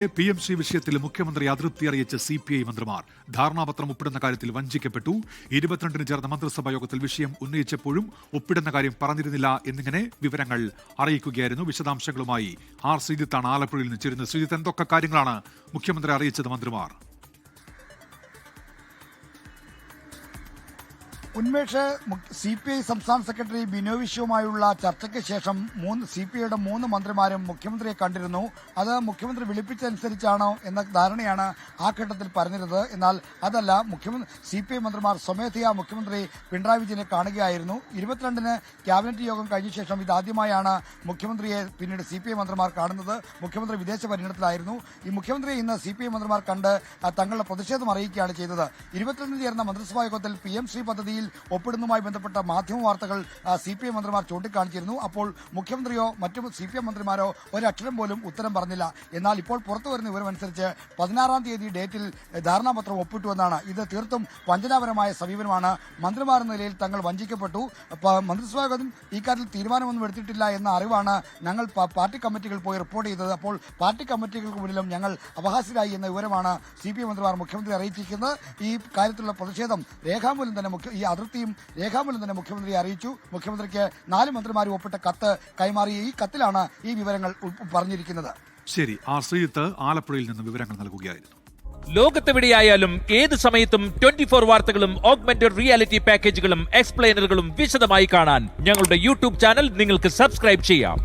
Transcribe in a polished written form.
PMC വിഷയത്തിൽ മുഖ്യമന്ത്രി അതൃപ്തി അറിയിച്ച CPI മന്ത്രിമാർ ധാരണാപത്രം ഒപ്പിടുന്ന കാര്യത്തിൽ വഞ്ചിക്കപ്പെട്ടു. 22-ന് ചേർന്ന മന്ത്രിസഭാ യോഗത്തിൽ വിഷയം ഉന്നയിച്ചപ്പോഴും ഒപ്പിടുന്ന കാര്യം പറഞ്ഞിരുന്നില്ല എന്നിങ്ങനെ വിവരങ്ങൾ അറിയിക്കുകയായിരുന്നു. വിശദാംശങ്ങളുമായി ശ്രീജിത്താണ് ആലപ്പുഴയിൽ നിന്ന് ചേരുന്നത്. ശ്രീജിത്ത്, എന്തൊക്കെ കാര്യങ്ങളാണ് മുഖ്യമന്ത്രി അറിയിച്ചത് മന്ത്രിമാർ? ഉന്മേഷ്, CPI സംസ്ഥാന സെക്രട്ടറി ബിനോയ് വിശ്വവുമായുള്ള ചർച്ചയ്ക്ക് ശേഷം CPIയുടെ 3 മന്ത്രിമാരും മുഖ്യമന്ത്രിയെ കണ്ടിരുന്നു. അത് മുഖ്യമന്ത്രി വിളിപ്പിച്ചനുസരിച്ചാണോ എന്ന ധാരണയാണ് ആ ഘട്ടത്തിൽ പറഞ്ഞിരുന്നത്. എന്നാൽ അതല്ല, CPI മന്ത്രിമാർ സ്വമേധയാ മുഖ്യമന്ത്രി പിണറായി വിജയനെ കാണുകയായിരുന്നു. 22-ന് ക്യാബിനറ്റ് യോഗം കഴിഞ്ഞ ശേഷം ഇതാദ്യമായാണ് മുഖ്യമന്ത്രിയെ പിന്നീട് CPI മന്ത്രിമാർ കാണുന്നത്. മുഖ്യമന്ത്രി വിദേശ പര്യടനത്തിലായിരുന്നു. ഈ മുഖ്യമന്ത്രിയെ ഇന്ന് CPI മന്ത്രിമാർ കണ്ട് തങ്ങളുടെ പ്രതിഷേധം അറിയിക്കുകയാണ് ചെയ്തത്. 22-ന് ചേർന്ന മന്ത്രിസഭാ യോഗത്തിൽ PMC പദ്ധതിയിൽ ഒപ്പിടുന്നതുമായി ബന്ധപ്പെട്ട മാധ്യമ വാർത്തകൾ CPI മന്ത്രിമാർ ചൂണ്ടിക്കാണിച്ചിരുന്നു. അപ്പോൾ മുഖ്യമന്ത്രിയോ മറ്റു CPI മന്ത്രിമാരോ ഒരക്ഷരം പോലും ഉത്തരം പറഞ്ഞില്ല. എന്നാൽ ഇപ്പോൾ പുറത്തുവരുന്ന വിവരമനുസരിച്ച് 16-ാം തീയതി ഡേറ്റിൽ ധാരണാപത്രം ഒപ്പിട്ടുവെന്നാണ്. ഇത് തീർത്തും വഞ്ചനാപരമായ സമീപനമാണ്. മന്ത്രിമാർ എന്ന നിലയിൽ തങ്ങൾ വഞ്ചിക്കപ്പെട്ടു. മന്ത്രിസഭാ യോഗം ഇക്കാര്യത്തിൽ തീരുമാനമൊന്നും എടുത്തിട്ടില്ല എന്ന അറിവാണ് ഞങ്ങൾ പാർട്ടി കമ്മിറ്റികൾ പോയി റിപ്പോർട്ട് ചെയ്തത്. അപ്പോൾ പാർട്ടി കമ്മിറ്റികൾക്ക് മുന്നിലും ഞങ്ങൾ അപഹാസ്യരായി എന്ന വിവരമാണ് CPI മന്ത്രിമാർ മുഖ്യമന്ത്രി അറിയിച്ചിരിക്കുന്നത്. ഈ കാര്യത്തിലുള്ള പ്രതിഷേധം രേഖാമൂലം തന്നെ അതിർത്തിയും രേഖാമൂലം തന്നെ മുഖ്യമന്ത്രിയെ അറിയിച്ചു. മുഖ്യമന്ത്രിക്ക് 4 മന്ത്രിമാരും ഒപ്പിട്ട കത്ത് കൈമാറിയ ഈ കത്തിലാണ് ഈ വിവരങ്ങൾ പറഞ്ഞിരിക്കുന്നത്. ശരി, ശ്രീജിത്ത് ആലപ്പുഴയിൽ നിന്ന് വിവരങ്ങൾ നൽകുകയായിരുന്നു. ലോകത്തെവിടെയായാലും ഏത് സമയത്തും 24 വാർത്തകളും ഓഗ്മെന്റഡ് റിയാലിറ്റി പാക്കേജുകളും എക്സ്പ്ലെയിനറുകളും വിശദമായി കാണാൻ ഞങ്ങളുടെ YouTube ചാനൽ നിങ്ങൾക്ക് സബ്സ്ക്രൈബ് ചെയ്യാം.